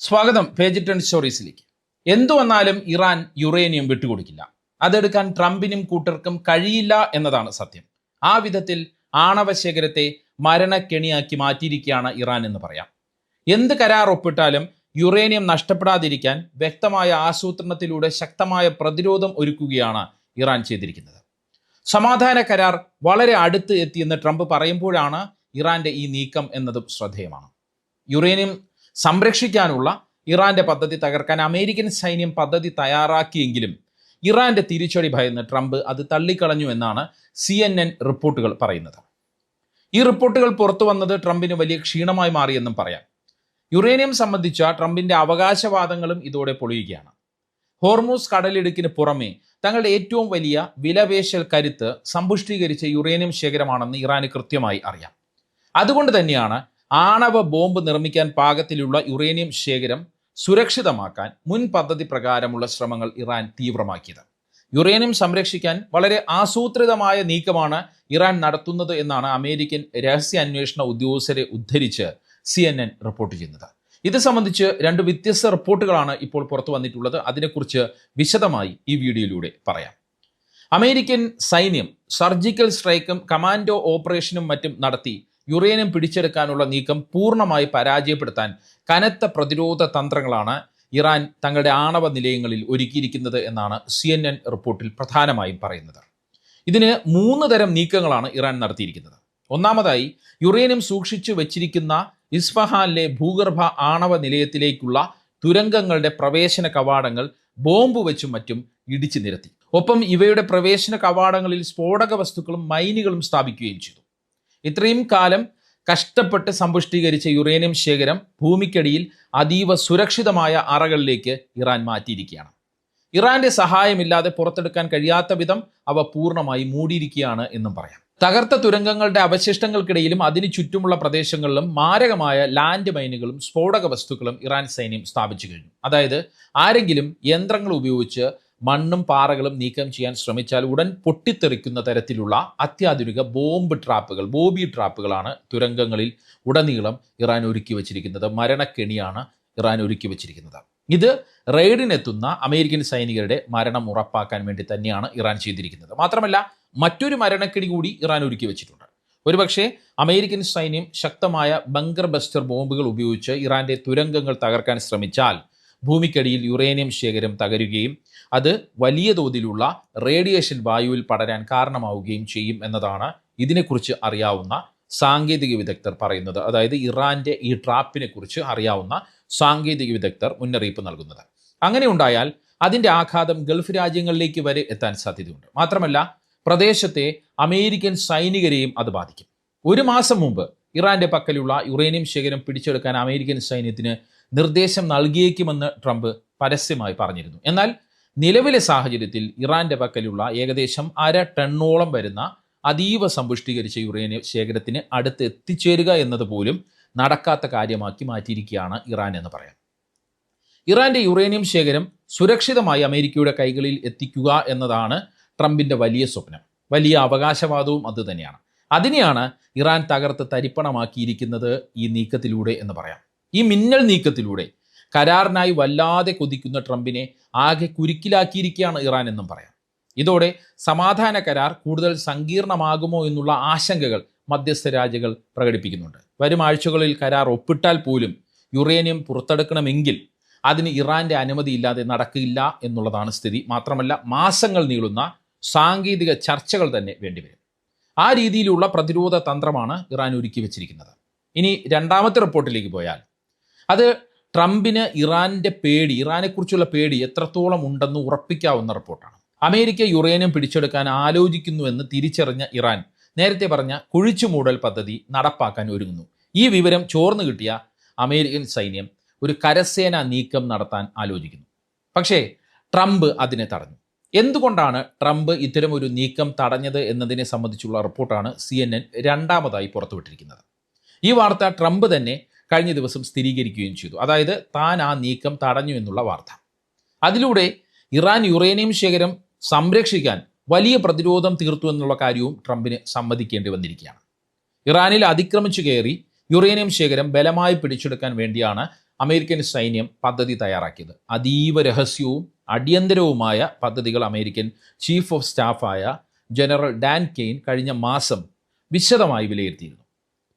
സ്വാഗതം പേജ് 10 സ്റ്റോറീസിലേക്ക്. എന്തു വന്നാലും ഇറാൻ യുറേനിയം വിട്ടുകൊടുക്കില്ല. അതെടുക്കാൻ ട്രംപിനും കൂട്ടർക്കും കഴിയില്ല എന്നതാണ് സത്യം. ആ വിധത്തിൽ ആണവ ശേഖരത്തെ മരണക്കെണിയാക്കി മാറ്റിയിരിക്കുകയാണ് ഇറാൻ എന്ന് പറയാം. എന്ത് കരാർ ഒപ്പിട്ടാലും യുറേനിയം നഷ്ടപ്പെടാതിരിക്കാൻ വ്യക്തമായ ആസൂത്രണത്തിലൂടെ ശക്തമായ പ്രതിരോധം ഒരുക്കുകയാണ് ഇറാൻ ചെയ്തിരിക്കുന്നത്. സമാധാന കരാർ വളരെ അടുത്ത് എത്തിയെന്ന് ട്രംപ് പറയുമ്പോഴാണ് ഇറാന്റെ ഈ നീക്കം എന്നതും ശ്രദ്ധേയമാണ്. യുറേനിയം സംരക്ഷിക്കാനുള്ള ഇറാന്റെ പദ്ധതി തകർക്കാൻ അമേരിക്കൻ സൈന്യം പദ്ധതി തയ്യാറാക്കിയെങ്കിലും ഇറാന്റെ തിരിച്ചടി ഭയന്ന് ട്രംപ് അത് തള്ളിക്കളഞ്ഞു എന്നാണ് CNN റിപ്പോർട്ടുകൾ പറയുന്നത്. ഈ റിപ്പോർട്ടുകൾ പുറത്തു വന്നത് ട്രംപിന് വലിയ ക്ഷീണമായി മാറിയെന്നും പറയാം. യുറേനിയം സംബന്ധിച്ച ട്രംപിന്റെ അവകാശവാദങ്ങളും ഇതോടെ പൊളിയുകയാണ്. ഹോർമൂസ് കടലിടുക്കിന് പുറമെ തങ്ങളുടെ ഏറ്റവും വലിയ വിലപേശൽ കരുത്ത് സമ്പുഷ്ടീകരിച്ച യുറേനിയം ശേഖരമാണെന്ന് ഇറാന് കൃത്യമായി അറിയാം. അതുകൊണ്ട് തന്നെയാണ് ആണവ ബോംബ് നിർമ്മിക്കാൻ പാകത്തിലുള്ള യുറേനിയം ശേഖരം സുരക്ഷിതമാക്കാൻ മുൻ പദ്ധതി പ്രകാരമുള്ള ശ്രമങ്ങൾ ഇറാൻ തീവ്രമാക്കിയത്. യുറേനിയം സംരക്ഷിക്കാൻ വളരെ ആസൂത്രിതമായ നീക്കമാണ് ഇറാൻ നടത്തുന്നത് എന്നാണ് അമേരിക്കൻ രഹസ്യാന്വേഷണ ഉദ്യോഗസ്ഥരെ ഉദ്ധരിച്ച് CNN റിപ്പോർട്ട് ചെയ്യുന്നത്. ഇത് സംബന്ധിച്ച് രണ്ട് വ്യത്യസ്ത റിപ്പോർട്ടുകളാണ് ഇപ്പോൾ പുറത്തു വന്നിട്ടുള്ളത്. അതിനെക്കുറിച്ച് വിശദമായി ഈ വീഡിയോയിലൂടെ പറയാം. അമേരിക്കൻ സൈന്യം സർജിക്കൽ സ്ട്രൈക്കും കമാൻഡോ ഓപ്പറേഷനും മറ്റും നടത്തി യുറേനിയം പിടിച്ചെടുക്കാനുള്ള നീക്കം പൂർണ്ണമായി പരാജയപ്പെടുത്താൻ കനത്ത പ്രതിരോധ തന്ത്രങ്ങളാണ് ഇറാൻ തങ്ങളുടെ ആണവ നിലയങ്ങളിൽ ഒരുക്കിയിരിക്കുന്നത് എന്നാണ് CNN റിപ്പോർട്ടിൽ പ്രധാനമായും പറയുന്നത്. ഇതിന് 3 തരം നീക്കങ്ങളാണ് ഇറാൻ നടത്തിയിരിക്കുന്നത്. ഒന്നാമതായി, യുറേനിയം സൂക്ഷിച്ചു വെച്ചിരിക്കുന്ന ഇസ്ഫഹാനിലെ ഭൂഗർഭ ആണവ നിലയത്തിലേക്കുള്ള തുരങ്കങ്ങളുടെ പ്രവേശന കവാടങ്ങൾ ബോംബ് വെച്ചും മറ്റും ഇടിച്ചു നിരത്തി. ഒപ്പം ഇവയുടെ പ്രവേശന കവാടങ്ങളിൽ സ്ഫോടക വസ്തുക്കളും മൈനുകളും സ്ഥാപിക്കുകയും ചെയ്തു. ഇത്രയും കാലം കഷ്ടപ്പെട്ട് സമ്പുഷ്ടീകരിച്ച യുറേനിയം ശേഖരം ഭൂമിക്കടിയിൽ അതീവ സുരക്ഷിതമായ അറകളിലേക്ക് ഇറാൻ മാറ്റിയിരിക്കുകയാണ്. ഇറാന്റെ സഹായമില്ലാതെ പുറത്തെടുക്കാൻ കഴിയാത്ത വിധം അവ പൂർണ്ണമായി മൂടിയിരിക്കുകയാണ് എന്നും പറയാം. തകർത്ത തുരങ്കങ്ങളുടെ അവശിഷ്ടങ്ങൾക്കിടയിലും അതിനു ചുറ്റുമുള്ള പ്രദേശങ്ങളിലും മാരകമായ ലാൻഡ് മൈനുകളും സ്ഫോടക വസ്തുക്കളും ഇറാൻ സൈന്യം സ്ഥാപിച്ചു കഴിഞ്ഞു. അതായത് ആരെങ്കിലും യന്ത്രങ്ങൾ ഉപയോഗിച്ച് മണ്ണും പാറകളും നീക്കം ചെയ്യാൻ ശ്രമിച്ചാൽ ഉടൻ പൊട്ടിത്തെറിക്കുന്ന തരത്തിലുള്ള അത്യാധുനിക ബോംബി ട്രാപ്പുകളാണ് തുരങ്കങ്ങളിൽ ഉടനീളം ഇറാൻ ഒരുക്കി വച്ചിരിക്കുന്നത്. മരണക്കെണിയാണ് ഇറാൻ ഒരുക്കി വച്ചിരിക്കുന്നത്. ഇത് റെയ്ഡിനെത്തുന്ന അമേരിക്കൻ സൈനികരുടെ മരണം ഉറപ്പാക്കാൻ വേണ്ടി തന്നെയാണ് ഇറാൻ ചെയ്തിരിക്കുന്നത്. മാത്രമല്ല, മറ്റൊരു മരണക്കെണി കൂടി ഇറാൻ ഒരുക്കി വെച്ചിട്ടുണ്ട്. ഒരുപക്ഷെ അമേരിക്കൻ സൈന്യം ശക്തമായ ബങ്കർ ബസ്റ്റർ ബോംബുകൾ ഉപയോഗിച്ച് ഇറാന്റെ തുരങ്കങ്ങൾ തകർക്കാൻ ശ്രമിച്ചാൽ ഭൂമിക്കടിയിൽ യുറേനിയം ശേഖരം തകരുകയും അത് വലിയ തോതിലുള്ള റേഡിയേഷൻ വായുവിൽ പടരാൻ കാരണമാവുകയും ചെയ്യും എന്നതാണ് ഇതിനെക്കുറിച്ച് അറിയാവുന്ന സാങ്കേതിക വിദഗ്ധർ പറയുന്നത്. അതായത് ഇറാന്റെ ഈ ട്രാപ്പിനെ കുറിച്ച് അറിയാവുന്ന സാങ്കേതിക വിദഗ്ധർ മുന്നറിയിപ്പ് നൽകുന്നത്. അങ്ങനെ ഉണ്ടായാൽ അതിന്റെ ആഘാതം ഗൾഫ് രാജ്യങ്ങളിലേക്ക് വരെ എത്താൻ സാധ്യതയുണ്ട്. മാത്രമല്ല, പ്രദേശത്തെ അമേരിക്കൻ സൈനികരെയും അത് ബാധിക്കും. 1 മാസം മുമ്പ് ഇറാന്റെ പക്കലുള്ള യുറേനിയം ശേഖരം പിടിച്ചെടുക്കാൻ അമേരിക്കൻ സൈന്യത്തിന് നിർദ്ദേശം നൽകിയേക്കുമെന്ന് ട്രംപ് പരസ്യമായി പറഞ്ഞിരുന്നു. എന്നാൽ നിലവിലെ സാഹചര്യത്തിൽ ഇറാന്റെ പക്കലുള്ള ഏകദേശം 1/2 ടണ്ണോളം വരുന്ന അതീവ സമ്പുഷ്ടീകരിച്ച യുറേനിയം ശേഖരത്തിന് അടുത്ത് എത്തിച്ചേരുക എന്നത് പോലും നടക്കാത്ത കാര്യമാക്കി മാറ്റിയിരിക്കുകയാണ് ഇറാൻ എന്ന് പറയാം. ഇറാന്റെ യുറേനിയം ശേഖരം സുരക്ഷിതമായി അമേരിക്കയുടെ കൈകളിൽ എത്തിക്കുക എന്നതാണ് ട്രംപിന്റെ വലിയ സ്വപ്നം. വലിയ അവകാശവാദവും അതുതന്നെയാണ്. അതിനെയാണ് ഇറാൻ തകർത്ത് തരിപ്പണമാക്കിയിരിക്കുന്നത് ഈ നീക്കത്തിലൂടെ എന്ന് പറയാം. ഈ മിന്നൽ നീക്കത്തിലൂടെ കരാറിനായി വല്ലാതെ കൊതിക്കുന്ന ട്രംപിനെ ആകെ കുരുക്കിലാക്കിയിരിക്കുകയാണ് ഇറാൻ എന്നും പറയാം. ഇതോടെ സമാധാന കരാർ കൂടുതൽ സങ്കീർണമാകുമോ എന്നുള്ള ആശങ്കകൾ മധ്യസ്ഥ രാജ്യങ്ങൾ പ്രകടിപ്പിക്കുന്നുണ്ട്. വരും ആഴ്ചകളിൽ കരാർ ഒപ്പിട്ടാൽ പോലും യുറേനിയം പുറത്തെടുക്കണമെങ്കിൽ അതിന് ഇറാന്റെ അനുമതി ഇല്ലാതെ നടക്കില്ല എന്നുള്ളതാണ് സ്ഥിതി. മാത്രമല്ല, മാസങ്ങൾ നീളുന്ന സാങ്കേതിക ചർച്ചകൾ തന്നെ വേണ്ടിവരും. ആ രീതിയിലുള്ള പ്രതിരോധ തന്ത്രമാണ് ഇറാൻ ഒരുക്കി വെച്ചിരിക്കുന്നത്. ഇനി രണ്ടാമത്തെ റിപ്പോർട്ടിലേക്ക് പോയാൽ അത് ട്രംപിന് ഇറാനെക്കുറിച്ചുള്ള പേടി എത്രത്തോളം ഉണ്ടെന്ന് ഉറപ്പിക്കാവുന്ന റിപ്പോർട്ടാണ്. അമേരിക്ക യുറേനിയം പിടിച്ചെടുക്കാൻ ആലോചിക്കുന്നുവെന്ന് തിരിച്ചറിഞ്ഞ ഇറാൻ നേരത്തെ പറഞ്ഞ കുഴിച്ചുമൂടൽ പദ്ധതി നടപ്പാക്കാൻ ഒരുങ്ങുന്നു. ഈ വിവരം ചോർന്നു കിട്ടിയ അമേരിക്കൻ സൈന്യം ഒരു കരസേനാ നീക്കം നടത്താൻ ആലോചിക്കുന്നു. പക്ഷേ ട്രംപ് അതിനെ തടഞ്ഞു. എന്തുകൊണ്ടാണ് ട്രംപ് ഇത്തരം ഒരു നീക്കം തടഞ്ഞത് എന്നതിനെ സംബന്ധിച്ചുള്ള റിപ്പോർട്ടാണ് CNN രണ്ടാമതായി പുറത്തുവിട്ടിരിക്കുന്നത്. ഈ വാർത്ത ട്രംപ് തന്നെ കഴിഞ്ഞ ദിവസം സ്ഥിരീകരിക്കുകയും ചെയ്തു. അതായത് താൻ ആ നീക്കം തടഞ്ഞു എന്നുള്ള വാർത്ത. അതിലൂടെ ഇറാൻ യുറേനിയം ശേഖരം സംരക്ഷിക്കാൻ വലിയ പ്രതിരോധം തീർത്തു എന്നുള്ള കാര്യവും ട്രംപിന് സമ്മതിക്കേണ്ടി വന്നിരിക്കുകയാണ്. ഇറാനിൽ അതിക്രമിച്ചു കയറി യുറേനിയം ശേഖരം ബലമായി പിടിച്ചെടുക്കാൻ വേണ്ടിയാണ് അമേരിക്കൻ സൈന്യം പദ്ധതി തയ്യാറാക്കിയത്. അതീവ രഹസ്യവും അടിയന്തരവുമായ പദ്ധതികൾ അമേരിക്കൻ ചീഫ് ഓഫ് സ്റ്റാഫായ ജനറൽ ഡാൻ കെയ്ൻ കഴിഞ്ഞ മാസം വിശദമായി വിലയിരുത്തിയിരുന്നു.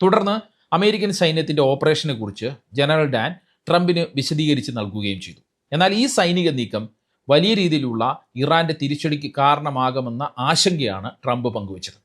തുടർന്ന് അമേരിക്കൻ സൈന്യത്തിൻ്റെ ഓപ്പറേഷനെ കുറിച്ച് ജനറൽ ഡാൻ ട്രംപിന് വിശദീകരിച്ച് നൽകുകയും ചെയ്തു. എന്നാൽ ഈ സൈനിക നീക്കം വലിയ രീതിയിലുള്ള ഇറാന്റെ തിരിച്ചടിക്ക് കാരണമാകുമെന്ന ആശങ്കയാണ് ട്രംപ് പങ്കുവച്ചത്.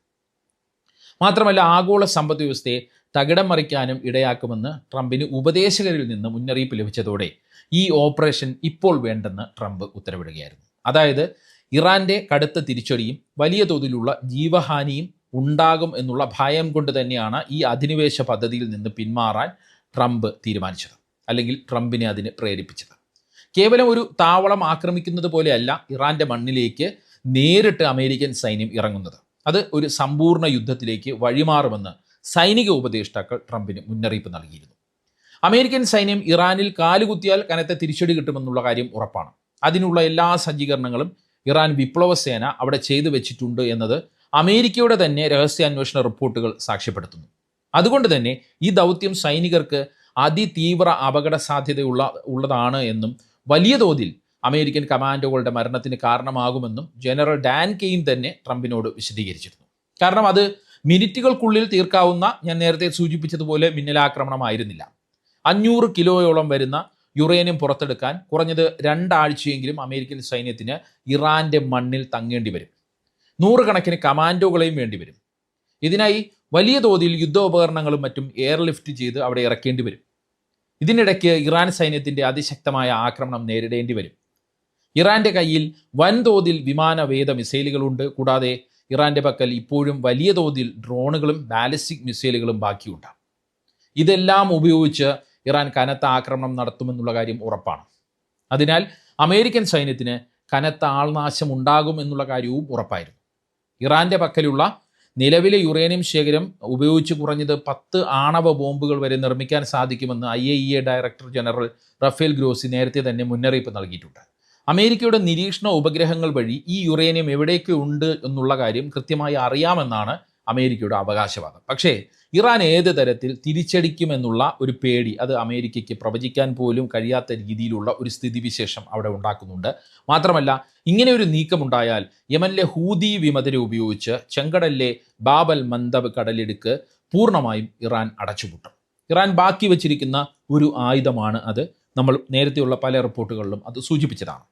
മാത്രമല്ല, ആഗോള സമ്പദ് വ്യവസ്ഥയെ തകിടം മറിക്കാനും ഇടയാക്കുമെന്ന് ട്രംപിന് ഉപദേശകരിൽ നിന്ന് മുന്നറിയിപ്പ് ലഭിച്ചതോടെ ഈ ഓപ്പറേഷൻ ഇപ്പോൾ വേണ്ടെന്ന് ട്രംപ് ഉത്തരവിടുകയായിരുന്നു. അതായത് ഇറാന്റെ കടുത്ത തിരിച്ചടിയും വലിയ തോതിലുള്ള ജീവഹാനിയും ഉണ്ടാകും എന്നുള്ള ഭയം കൊണ്ട് തന്നെയാണ് ഈ അധിനിവേശ പദ്ധതിയിൽ നിന്ന് പിന്മാറാൻ ട്രംപ് തീരുമാനിച്ചത്, അല്ലെങ്കിൽ ട്രംപിനെ അതിന് പ്രേരിപ്പിച്ചത്. കേവലം ഒരു താവളം ആക്രമിക്കുന്നത് പോലെയല്ല ഇറാന്റെ മണ്ണിലേക്ക് നേരിട്ട് അമേരിക്കൻ സൈന്യം ഇറങ്ങുന്നത്. അത് ഒരു സമ്പൂർണ്ണ യുദ്ധത്തിലേക്ക് വഴിമാറുമെന്ന് സൈനിക ഉപദേഷ്ടാക്കൾ ട്രംപിന് മുന്നറിയിപ്പ് നൽകിയിരുന്നു. അമേരിക്കൻ സൈന്യം ഇറാനിൽ കാലുകുത്തിയാൽ കനത്ത തിരിച്ചടി കിട്ടുമെന്നുള്ള കാര്യം ഉറപ്പാണ്. അതിനുള്ള എല്ലാ സജ്ജീകരണങ്ങളും ഇറാൻ വിപ്ലവ സേന അവിടെ ചെയ്തു വെച്ചിട്ടുണ്ട് എന്നത് അമേരിക്കയുടെ തന്നെ രഹസ്യാന്വേഷണ റിപ്പോർട്ടുകൾ സാക്ഷ്യപ്പെടുത്തുന്നു. അതുകൊണ്ട് തന്നെ ഈ ദൗത്യം സൈനികർക്ക് അതിതീവ്ര അപകട സാധ്യതയുള്ളതാണ് എന്നും വലിയ തോതിൽ അമേരിക്കൻ കമാൻഡോകളുടെ മരണത്തിന് കാരണമാകുമെന്നും ജനറൽ ഡാൻ കെയ്ൻ തന്നെ ട്രംപിനോട് വിശദീകരിച്ചിരുന്നു. കാരണം അത് മിനിറ്റുകൾക്കുള്ളിൽ തീർക്കാവുന്ന, ഞാൻ നേരത്തെ സൂചിപ്പിച്ചതുപോലെ, മിന്നലാക്രമണമായിരുന്നില്ല. 500 കിലോയോളം വരുന്ന യുറേനിയം പുറത്തെടുക്കാൻ കുറഞ്ഞത് 2 ആഴ്ചയെങ്കിലും അമേരിക്കൻ സൈന്യത്തിന് ഇറാന്റെ മണ്ണിൽ തങ്ങേണ്ടി വരും. 100 കണക്കിന് കമാൻഡോകളെയും വേണ്ടിവരും. ഇതിനായി വലിയ തോതിൽ യുദ്ധോപകരണങ്ങളും മറ്റും എയർലിഫ്റ്റ് ചെയ്ത് അവിടെ ഇറക്കേണ്ടി വരും. ഇതിനിടയ്ക്ക് ഇറാൻ സൈന്യത്തിൻ്റെ അതിശക്തമായ ആക്രമണം നേരിടേണ്ടി വരും. ഇറാന്റെ കയ്യിൽ വൻതോതിൽ വിമാനവേദ മിസൈലുകളുണ്ട്. കൂടാതെ ഇറാന്റെ പക്കൽ ഇപ്പോഴും വലിയ തോതിൽ ഡ്രോണുകളും ബാലിസ്റ്റിക് മിസൈലുകളും ബാക്കിയുണ്ട്. ഇതെല്ലാം ഉപയോഗിച്ച് ഇറാൻ കനത്ത ആക്രമണം നടത്തുമെന്നുള്ള കാര്യം ഉറപ്പാണ്. അതിനാൽ അമേരിക്കൻ സൈന്യത്തിന് കനത്ത ആൾനാശം ഉണ്ടാകും എന്നുള്ള കാര്യവും ഉറപ്പായിരുന്നു. ഇറാന്റെ പക്കലുള്ള നിലവിലെ യുറേനിയം ശേഖരം ഉപയോഗിച്ച് കുറഞ്ഞത് 10 ആണവ ബോംബുകൾ വരെ നിർമ്മിക്കാൻ സാധിക്കുമെന്ന് IAEA director general Rafale Grossi നേരത്തെ തന്നെ മുന്നറിയിപ്പ് നൽകിയിട്ടുണ്ട്. അമേരിക്കയുടെ നിരീക്ഷണ ഉപഗ്രഹങ്ങൾ വഴി ഈ യുറേനിയം എവിടെയൊക്കെ ഉണ്ട് എന്നുള്ള കാര്യം കൃത്യമായി അറിയാമെന്നാണ് അമേരിക്കയുടെ അവകാശവാദം. പക്ഷേ ഇറാൻ ഏത് തരത്തിൽ തിരിച്ചടിക്കുമെന്നുള്ള ഒരു പേടി അത് അമേരിക്കയ്ക്ക് പ്രവചിക്കാൻ പോലും കഴിയാത്ത രീതിയിലുള്ള ഒരു സ്ഥിതിവിശേഷം അവിടെ ഉണ്ടാക്കുന്നുണ്ട്. മാത്രമല്ല, ഇങ്ങനെ ഒരു നീക്കമുണ്ടായാൽ യമനിലെ ഹൂതി വിമതരെ ഉപയോഗിച്ച് ചെങ്കടലിലെ ബാബൽ മന്ദബ് കടലിടുക്ക് പൂർണ്ണമായും ഇറാൻ അടച്ചുപൂട്ടും. ഇറാൻ ബാക്കി വച്ചിരിക്കുന്ന ഒരു ആയുധമാണ് അത്. നമ്മൾ നേരത്തെയുള്ള പല റിപ്പോർട്ടുകളിലും അത് സൂചിപ്പിച്ചതാണ്.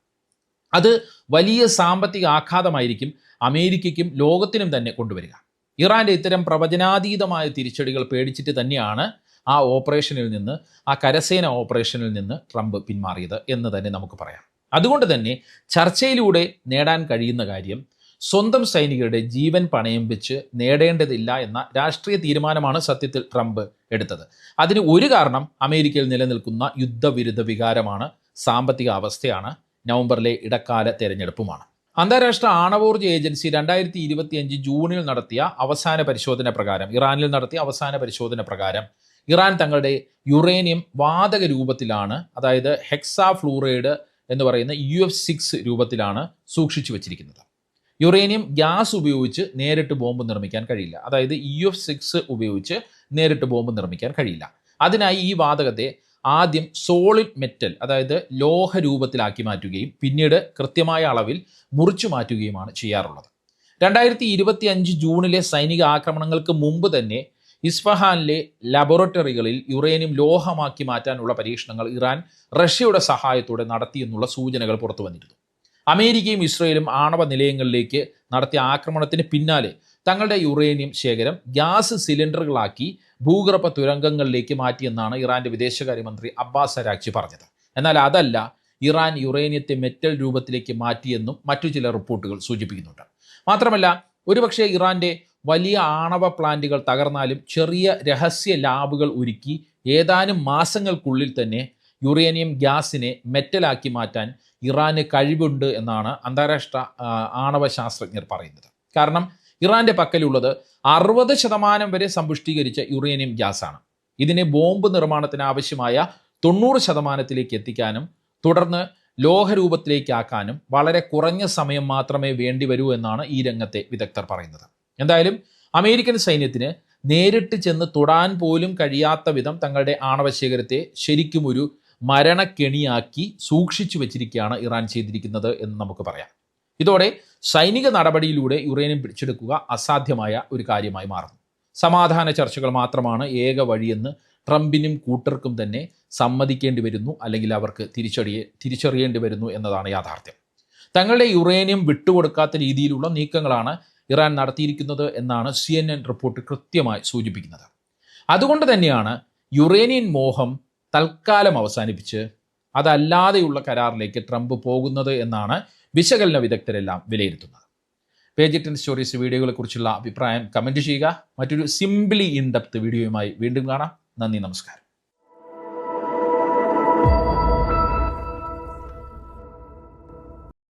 അത് വലിയ സാമ്പത്തിക ആഘാതമായിരിക്കും അമേരിക്കയ്ക്കും ലോകത്തിനും തന്നെ കൊണ്ടുവരിക. ഇറാന്റെ ഇത്തരം പ്രവചനാതീതമായ തിരിച്ചടികൾ പേടിച്ചിട്ട് തന്നെയാണ് ആ ഓപ്പറേഷനിൽ നിന്ന്, ആ കരസേന ഓപ്പറേഷനിൽ നിന്ന് ട്രംപ് പിന്മാറിയത് എന്ന് തന്നെ നമുക്ക് പറയാം. അതുകൊണ്ട് തന്നെ ചർച്ചയിലൂടെ നേടാൻ കഴിയുന്ന കാര്യം സ്വന്തം സൈനികരുടെ ജീവൻ പണയം വെച്ച് നേടേണ്ടതില്ല എന്ന രാഷ്ട്രീയ തീരുമാനമാണ് സത്യത്തിൽ ട്രംപ് എടുത്തത്. അതിന് ഒരു കാരണം അമേരിക്കയിൽ നിലനിൽക്കുന്ന യുദ്ധവിരുദ്ധ വികാരമാണ്, സാമ്പത്തിക അവസ്ഥയാണ്, നവംബറിലെ ഇടക്കാല തെരഞ്ഞെടുപ്പുമാണ്. അന്താരാഷ്ട്ര ആണവോർജ്ജ ഏജൻസി 2025 ജൂണിൽ നടത്തിയ അവസാന പരിശോധന പ്രകാരം, ഇറാനിൽ നടത്തിയ അവസാന പരിശോധന പ്രകാരം ഇറാൻ തങ്ങളുടെ യുറേനിയം വാതക രൂപത്തിലാണ്, അതായത് ഹെക്സാഫ്ലൂറൈഡ് എന്ന് പറയുന്ന UF6 രൂപത്തിലാണ് സൂക്ഷിച്ചു വച്ചിരിക്കുന്നത്. യുറേനിയം ഗ്യാസ് ഉപയോഗിച്ച് നേരിട്ട് ബോംബ് നിർമ്മിക്കാൻ കഴിയില്ല. അതായത് UF6 ഉപയോഗിച്ച് നേരിട്ട് ബോംബ് നിർമ്മിക്കാൻ കഴിയില്ല. അതിനായി ഈ വാതകത്തെ ആദ്യം സോളിഡ് മെറ്റൽ, അതായത് ലോഹ രൂപത്തിലാക്കി മാറ്റുകയും പിന്നീട് കൃത്യമായ അളവിൽ മുറിച്ചു മാറ്റുകയുമാണ് ചെയ്യാറുള്ളത്. 2025 ജൂണിലെ സൈനിക ആക്രമണങ്ങൾക്ക് മുമ്പ് തന്നെ ഇസ്ഫഹാനിലെ ലബോറട്ടറികളിൽ യുറേനിയം ലോഹമാക്കി മാറ്റാനുള്ള പരീക്ഷണങ്ങൾ ഇറാൻ റഷ്യയുടെ സഹായത്തോടെ നടത്തിയെന്നുള്ള സൂചനകൾ പുറത്തു വന്നിരുന്നു. അമേരിക്കയും ഇസ്രയേലും ആണവ നിലയങ്ങളിലേക്ക് നടത്തിയ ആക്രമണത്തിന് പിന്നാലെ തങ്ങളുടെ യുറേനിയം ശേഖരം ഗ്യാസ് സിലിണ്ടറുകളാക്കി ഭൂഗർഭ തുരങ്കങ്ങളിലേക്ക് മാറ്റിയെന്നാണ് ഇറാന്റെ വിദേശകാര്യമന്ത്രി അബ്ബാസ് അരാക്ചി പറഞ്ഞത്. എന്നാൽ അതല്ല, ഇറാൻ യുറേനിയത്തെ മെറ്റൽ രൂപത്തിലേക്ക് മാറ്റിയെന്നും മറ്റു ചില റിപ്പോർട്ടുകൾ സൂചിപ്പിക്കുന്നുണ്ട്. മാത്രമല്ല, ഒരുപക്ഷെ ഇറാന്റെ വലിയ ആണവ പ്ലാന്റുകൾ തകർന്നാലും ചെറിയ രഹസ്യ ലാബുകൾ ഒരുക്കി ഏതാനും മാസങ്ങൾക്കുള്ളിൽ തന്നെ യുറേനിയം ഗ്യാസിനെ മെറ്റലാക്കി മാറ്റാൻ ഇറാന് കഴിവുണ്ട് എന്നാണ് അന്താരാഷ്ട്ര ആണവ ശാസ്ത്രജ്ഞർ പറയുന്നത്. കാരണം ഇറാന്റെ പക്കലുള്ളത് 60% വരെ സമ്പുഷ്ടീകരിച്ച യുറേനിയം ഗ്യാസാണ്. ഇതിനെ ബോംബ് നിർമ്മാണത്തിന് ആവശ്യമായ 90% എത്തിക്കാനും തുടർന്ന് ലോഹരൂപത്തിലേക്കാക്കാനും വളരെ കുറഞ്ഞ സമയം മാത്രമേ വേണ്ടിവരൂ എന്നാണ് ഈ രംഗത്തെ വിദഗ്ധർ പറയുന്നത്. എന്തായാലും അമേരിക്കൻ സൈന്യത്തിന് നേരിട്ട് ചെന്ന് തൊടാൻ പോലും കഴിയാത്ത വിധം തങ്ങളുടെ ആണവശേഖരത്തെ ശരിക്കും ഒരു മരണക്കെണിയാക്കി സൂക്ഷിച്ചു വെച്ചിരിക്കുകയാണ് ഇറാൻ ചെയ്തിരിക്കുന്നത് എന്ന് നമുക്ക് പറയാം. ഇതോടെ സൈനിക നടപടിയിലൂടെ യുറേനിയം പിടിച്ചെടുക്കുക അസാധ്യമായ ഒരു കാര്യമായി മാറുന്നു. സമാധാന ചർച്ചകൾ മാത്രമാണ് ഏക വഴിയെന്ന് ട്രംപിനും കൂട്ടർക്കും തന്നെ സമ്മതിക്കേണ്ടി വരുന്നു, അല്ലെങ്കിൽ അവർക്ക് തിരിച്ചറിയേണ്ടി വരുന്നു എന്നതാണ് യാഥാർത്ഥ്യം. തങ്ങളുടെ യുറേനിയം വിട്ടുകൊടുക്കാത്ത രീതിയിലുള്ള നീക്കങ്ങളാണ് ഇറാൻ നടത്തിയിരിക്കുന്നത് എന്നാണ് CNN റിപ്പോർട്ട് കൃത്യമായി സൂചിപ്പിക്കുന്നത്. അതുകൊണ്ട് തന്നെയാണ് യുറേനിയൻ മോഹം തൽക്കാലം അവസാനിപ്പിച്ച് അതല്ലാതെയുള്ള കരാറിലേക്ക് ട്രംപ് പോകുന്നത് എന്നാണ് വിശകലന വിദഗ്ധരെല്ലാം വിലയിരുത്തുന്നത്. പേജ് 10 സ്റ്റോറീസ് വീഡിയോകളെക്കുറിച്ചുള്ള അഭിപ്രായം കമൻറ്റ് ചെയ്യുക. മറ്റൊരു സിംപ്ലി ഇൻ ഡെപ്ത് വീഡിയോയുമായി വീണ്ടും കാണാം. നന്ദി, നമസ്കാരം.